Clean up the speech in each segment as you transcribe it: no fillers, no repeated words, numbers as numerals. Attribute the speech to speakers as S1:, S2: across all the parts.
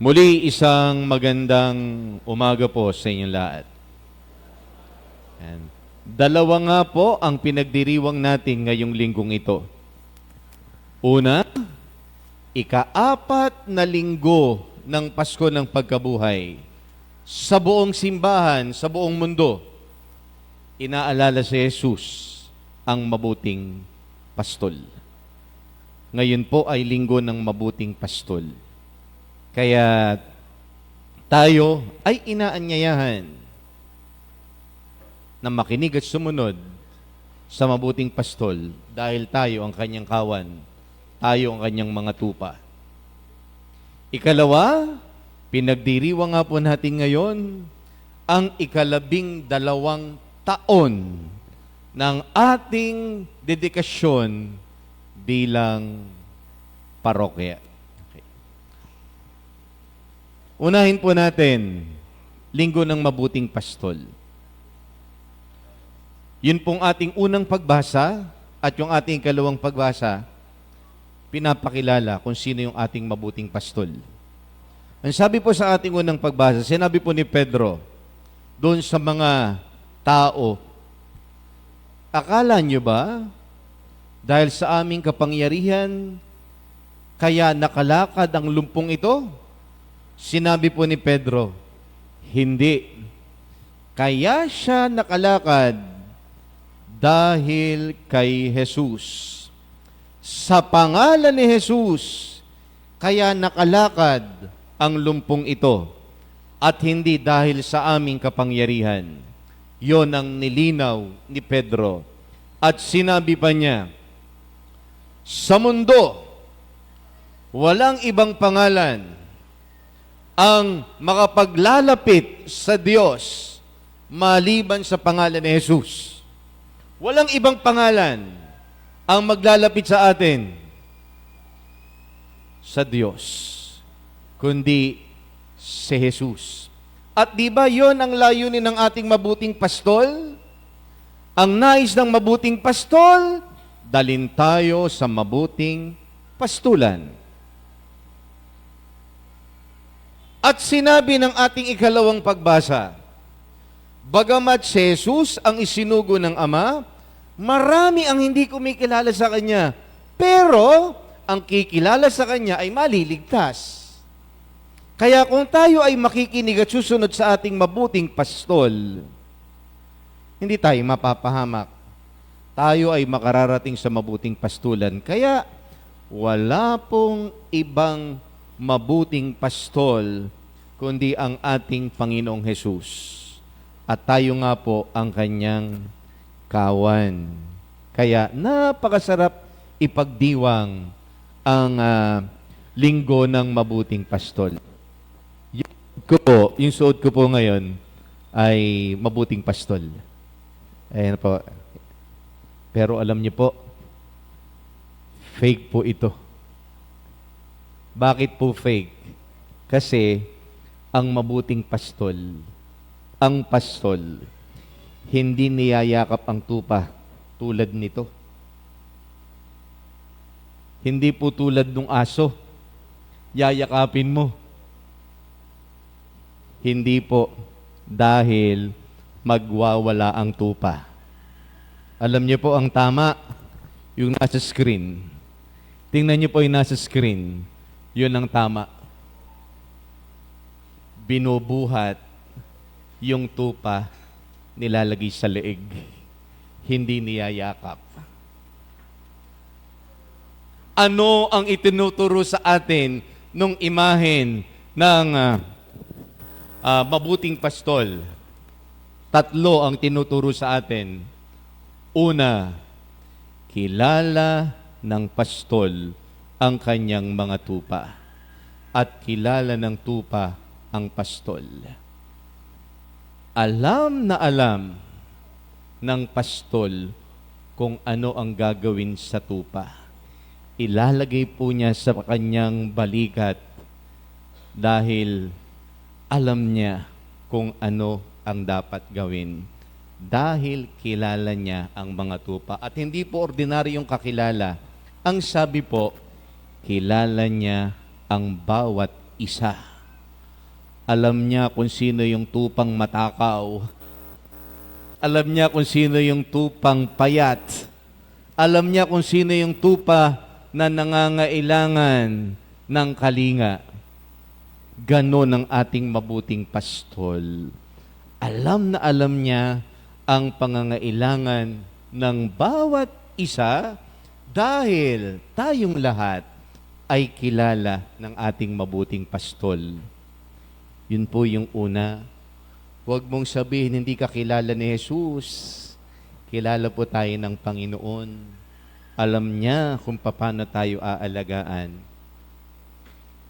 S1: Muli, isang magandang umaga po sa inyong lahat. And dalawa nga po ang pinagdiriwang natin ngayong linggong ito. Una, ika-4 na linggo ng Pasko ng Pagkabuhay. Sa buong simbahan, sa buong mundo, inaalala si Jesus ang mabuting pastol. Ngayon po ay linggo ng mabuting pastol. Kaya tayo ay inaanyayahan na makinig at sumunod sa mabuting pastol dahil tayo ang kanyang kawan, tayo ang kanyang mga tupa. Ikalawa, pinagdiriwang nga po natin ngayon ang 12 taon ng ating dedikasyon bilang parokya. Unahin po natin, linggo ng mabuting pastol. Yun pong ating unang pagbasa at yung ating ikalawang pagbasa, pinapakilala kung sino yung ating mabuting pastol. Ang sabi po sa ating unang pagbasa, sinabi po ni Pedro, doon sa mga tao, akala nyo ba, dahil sa aming kapangyarihan, kaya nakalakad ang lumpong ito? Sinabi po ni Pedro, hindi. Kaya siya nakalakad dahil kay Jesus. Sa pangalan ni Jesus, kaya nakalakad ang lumpong ito at hindi dahil sa aming kapangyarihan. Yon ang nilinaw ni Pedro. At sinabi pa niya, sa mundo, walang ibang pangalan ang makapaglalapit sa Diyos maliban sa pangalan ni Jesus. Walang ibang pangalan ang maglalapit sa atin sa Diyos, kundi si Jesus. At di ba yon ang layunin ng ating mabuting pastol? Ang nais ng mabuting pastol, dalhin tayo sa mabuting pastulan. At sinabi ng ating ikalawang pagbasa, bagamat si Jesus ang isinugo ng Ama, marami ang hindi kumikilala sa Kanya, pero ang kikilala sa Kanya ay maliligtas. Kaya kung tayo ay makikinig at susunod sa ating mabuting pastol, hindi tayo mapapahamak. Tayo ay makararating sa mabuting pastulan. Kaya wala pong ibang mabuting pastol, kundi ang ating Panginoong Hesus. At tayo nga po ang kanyang kawan. Kaya napakasarap ipagdiwang ang linggo ng mabuting pastol. Yung suot ko po ngayon ay mabuting pastol. Ayan po. Pero alam niyo po, fake po ito. Bakit po fake? Kasi ang mabuting pastol, ang pastol, hindi niyayakap ang tupa tulad nito. Hindi po tulad ng aso, yayakapin mo. Hindi po dahil magwawala ang tupa. Alam niyo po ang tama, yung nasa screen. Tingnan niyo po yung nasa screen. Yun ang tama. Binubuhat yung tupa, nilalagay sa leeg. Hindi niyayakap. Ano ang itinuturo sa atin nung imahen ng mabuting pastol? 3 ang tinuturo sa atin. Una, kilala ng pastol ang kanyang mga tupa at kilala ng tupa ang pastol. Alam na alam ng pastol kung ano ang gagawin sa tupa. Ilalagay po niya sa kanyang balikat dahil alam niya kung ano ang dapat gawin. Dahil kilala niya ang mga tupa. At hindi po ordinaryong kakilala. Ang sabi po, kilala niya ang bawat isa. Alam niya kung sino yung tupang matakaw. Alam niya kung sino yung tupang payat. Alam niya kung sino yung tupa na nangangailangan ng kalinga. Ganon ang ating mabuting pastol. Alam na alam niya ang pangangailangan ng bawat isa dahil tayong lahat ay kilala ng ating mabuting pastol. Yun po yung una. Huwag mong sabihin hindi ka kilala ni Jesus. Kilala po tayo ng Panginoon. Alam niya kung paano tayo aalagaan.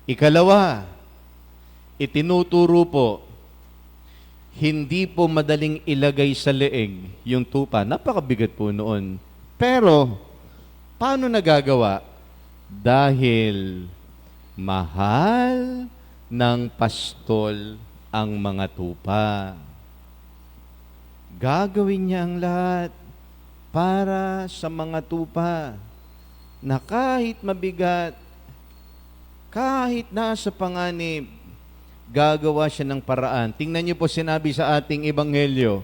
S1: Ikalawa, itinuturo po, hindi po madaling ilagay sa leeg yung tupa. Napakabigat po noon. Pero, paano nagagawa? Dahil mahal ng pastol ang mga tupa. Gagawin niya ang lahat para sa mga tupa na kahit mabigat, kahit nasa panganib, gagawa siya ng paraan. Tingnan niyo po sinabi sa ating ebanghelyo,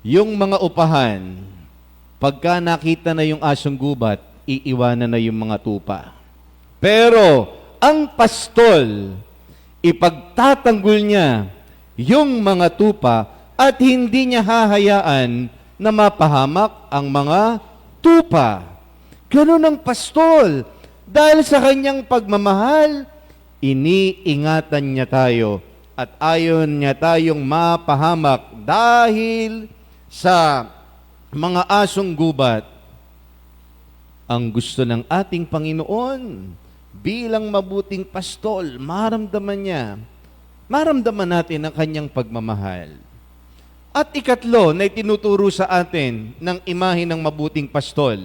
S1: yung mga upahan, pagka nakita na yung asong gubat, iiwanan na yung mga tupa. Pero, ang pastol, ipagtatanggol niya yung mga tupa at hindi niya hahayaan na mapahamak ang mga tupa. Ganun ang pastol. Dahil sa kanyang pagmamahal, iniingatan niya tayo at ayon niya tayong mapahamak dahil sa mga asong gubat. Ang gusto ng ating Panginoon bilang mabuting pastol, maramdaman natin ang kanyang pagmamahal. At ikatlo na itinuturo sa atin ng imahe ng mabuting pastol,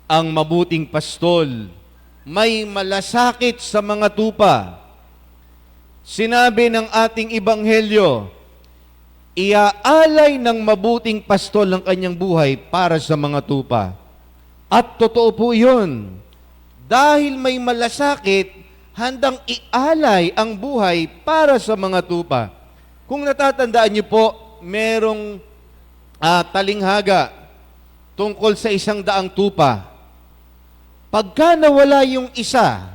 S1: ang mabuting pastol may malasakit sa mga tupa. Sinabi ng ating ebanghelyo, iaalay ng mabuting pastol ang kanyang buhay para sa mga tupa. At totoo po yun. Dahil may malasakit, handang ialay ang buhay para sa mga tupa. Kung natatandaan niyo po, merong talinghaga tungkol sa 100 tupa. Pagka nawala yung isa,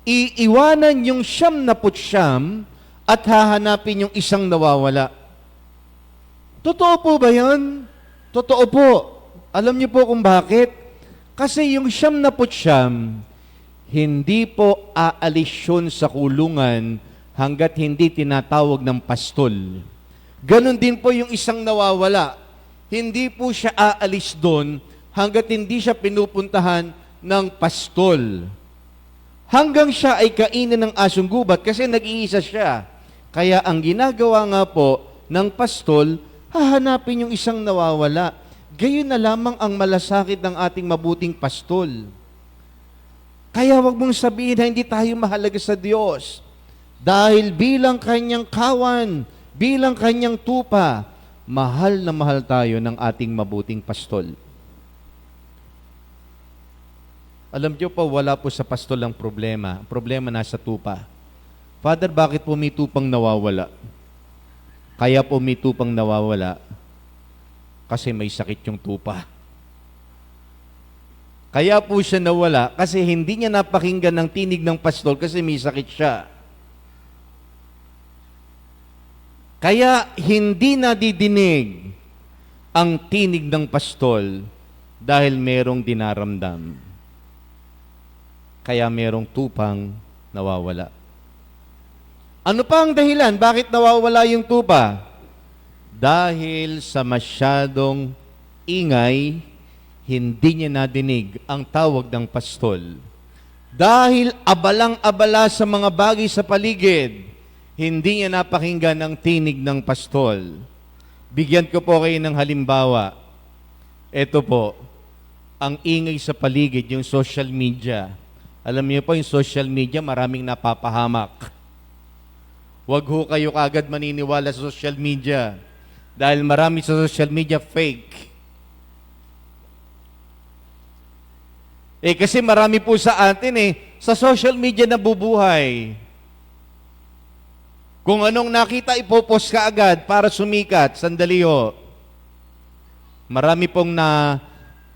S1: iiwanan yung 99 at hahanapin yung isang nawawala. Totoo po ba yun? Totoo po. Alam niyo po kung bakit? Kasi yung 99, hindi po aalis yun sa kulungan hanggat hindi tinatawag ng pastol. Ganon din po yung isang nawawala. Hindi po siya aalis doon hanggat hindi siya pinupuntahan ng pastol. Hanggang siya ay kainin ng asong gubat kasi nag-iisa siya. Kaya ang ginagawa nga po ng pastol, hahanapin yung isang nawawala. Gayon na lamang ang malasakit ng ating mabuting pastol. Kaya wag mong sabihin na hindi tayo mahalaga sa Diyos. Dahil bilang kanyang kawan, bilang kanyang tupa, mahal na mahal tayo ng ating mabuting pastol. Alam niyo po, wala po sa pastol ang problema. Ang problema nasa tupa. Father, bakit po may tupang nawawala? Kaya po may tupang nawawala kasi may sakit yung tupa. Kaya po siya nawala kasi hindi niya napakinggan ng tinig ng pastol kasi may sakit siya. Kaya hindi nadidinig ang tinig ng pastol dahil merong dinaramdam. Kaya merong tupang nawawala. Ano pa ang dahilan? Bakit nawawala yung tupa? Dahil sa masyadong ingay, hindi niya nadinig ang tawag ng pastol. Dahil abalang-abala sa mga bagay sa paligid, hindi niya napakinggan ang tinig ng pastol. Bigyan ko po kayo ng halimbawa. Ito po, ang ingay sa paligid, yung social media. Alam niyo po, yung social media, maraming napapahamak. Huwag ho kayo kagad maniniwala sa social media. Dahil marami sa social media fake. Kasi marami po sa atin sa social media nabubuhay. Kung anong nakita, ipopost ka agad para sumikat. Sandali ho. Marami pong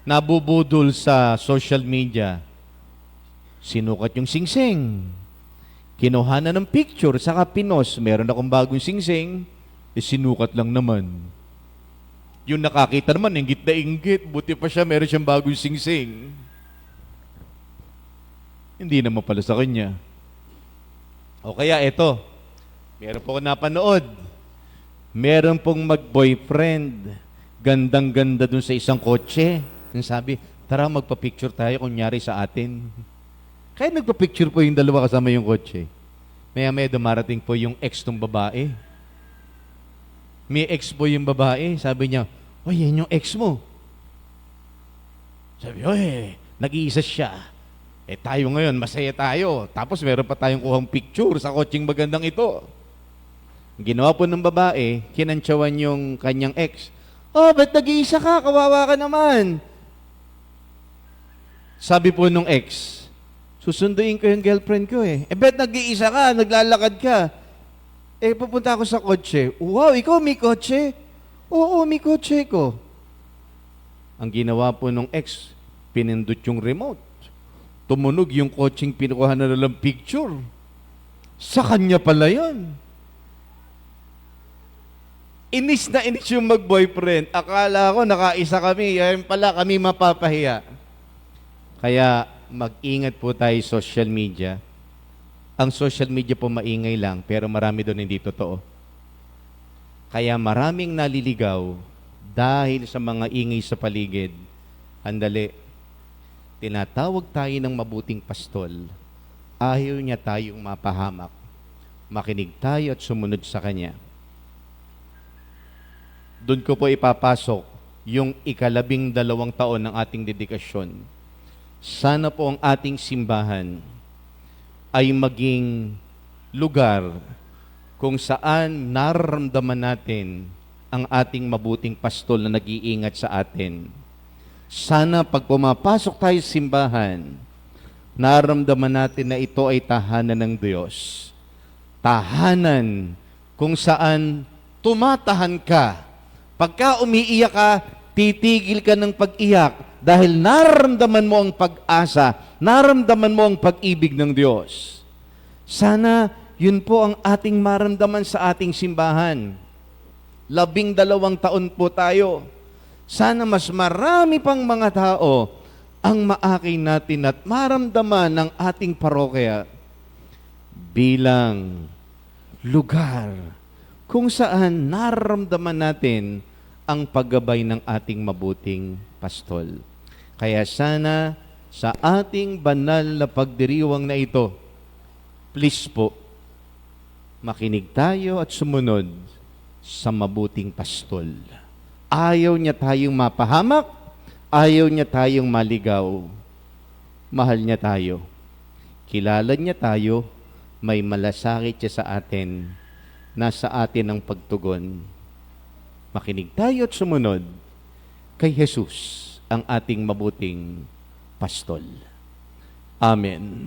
S1: nabubudol sa social media. Sinukat yung singsing. Kinuha na ng picture, saka pinos. Meron akong bagong singsing, sinukat lang naman. Yung nakakita naman, inggit na inggit. Buti pa siya, meron siyang bagong singsing. Hindi naman pala sa kanya. O kaya eto, meron po ako napanood. Meron pong mag-boyfriend. Gandang-ganda dun sa isang kotse. Yung sabi, tara magpa-picture tayo kunyari sa atin. Kaya nagpa-picture po yung dalawa kasama yung kotse. Maya-maya dumarating po yung ex ng babae. May ex po yung babae. Sabi niya, "Oy, yan yung ex mo." Sabi, "Oy, nag-iisa siya. Tayo ngayon, masaya tayo. Tapos meron pa tayong kuhang picture sa kotseng magandang ito." Ginawa po ng babae, kinantsawan yung kanyang ex. "Oh, ba't nag-iisa ka? Kawawa ka naman." Sabi po nung ex, "Susunduin ko yung girlfriend ko eh." "Ba't nag-iisa ka? Naglalakad ka." Pupunta ako sa kotse." "Wow, ikaw may kotse?" "Oo, may kotse ko." Ang ginawa po nung ex, pinindot yung remote. Tumunog yung kotseng pinukuha na nalang picture. Sa kanya pala yun. Inis na inis yung mag-boyfriend. Akala ko nakaisa kami, yan pala kami mapapahiya. Kaya mag-ingat po tayo sa social media. Ang social media po maingay lang, pero marami doon hindi totoo. Kaya maraming naliligaw dahil sa mga ingay sa paligid. Handali, tinatawag tayo ng mabuting pastol. Ayaw niya tayong mapahamak. Makinig tayo at sumunod sa Kanya. Doon ko po ipapasok yung 12 taon ng ating dedikasyon. Sana po ang ating simbahan ay maging lugar kung saan nararamdaman natin ang ating mabuting pastol na nag-iingat sa atin. Sana pag pumapasok tayo sa simbahan, nararamdaman natin na ito ay tahanan ng Diyos. Tahanan kung saan tumatahan ka. Pagka umiiyak ka, titigil ka ng pag-iyak dahil nararamdaman mo ang pag-asa, nararamdaman mo ang pag-ibig ng Diyos. Sana yun po ang ating maramdaman sa ating simbahan. 12 taon po tayo. Sana mas marami pang mga tao ang maakay natin at maramdaman ng ating parokya bilang lugar kung saan nararamdaman natin ang paggabay ng ating mabuting pastol. Kaya sana sa ating banal na pagdiriwang na ito, please po, makinig tayo at sumunod sa mabuting pastol. Ayaw niya tayong mapahamak, ayaw niya tayong maligaw. Mahal niya tayo. Kilala niya tayo, may malasakit siya sa atin. Nasa atin ang pagtugon. Makinig tayo at sumunod kay Jesus, ang ating mabuting pastol. Amen.